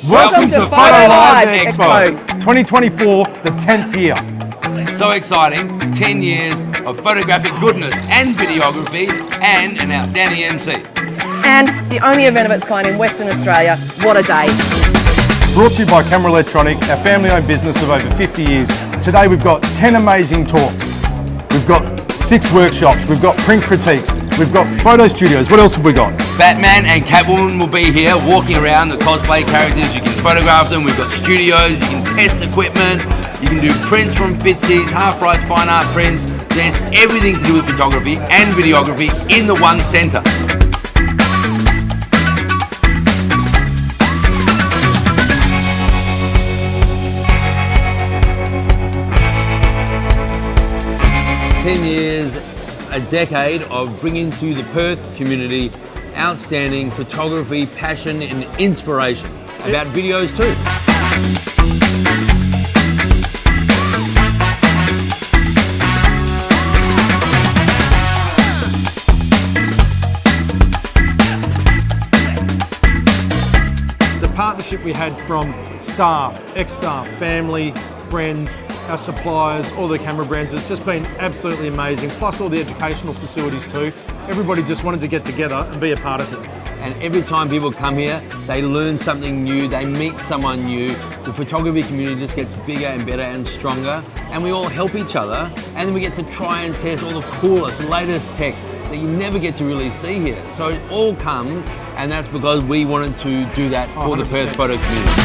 Welcome to Photo Live Expo 2024, the 10th year. So exciting, 10 years of photographic goodness and videography and an outstanding MC. And the only event of its kind in Western Australia. What a day. Brought to you by Camera Electronic, our family-owned business of over 50 years. Today we've got 10 amazing talks. We've got 6 workshops, we've got print critiques, we've got photo studios. What else have we got? Batman and Catwoman will be here walking around the cosplay characters. You can photograph them. We've got studios, you can test equipment, you can do prints from Fitzy's, half-price fine art prints. There's everything to do with photography and videography in the one centre. Years, a decade of bringing to the Perth community outstanding photography, passion and inspiration about videos too. The partnership we had from staff, ex-staff, family, friends, our suppliers, all the camera brands, it's just been absolutely amazing, plus all the educational facilities too. Everybody just wanted to get together and be a part of this. And every time people come here, they learn something new, they meet someone new. The photography community just gets bigger and better and stronger, and we all help each other, and then we get to try and test all the coolest, latest tech that you never get to really see here. So it all comes, and that's because we wanted to do that for the Perth photo community.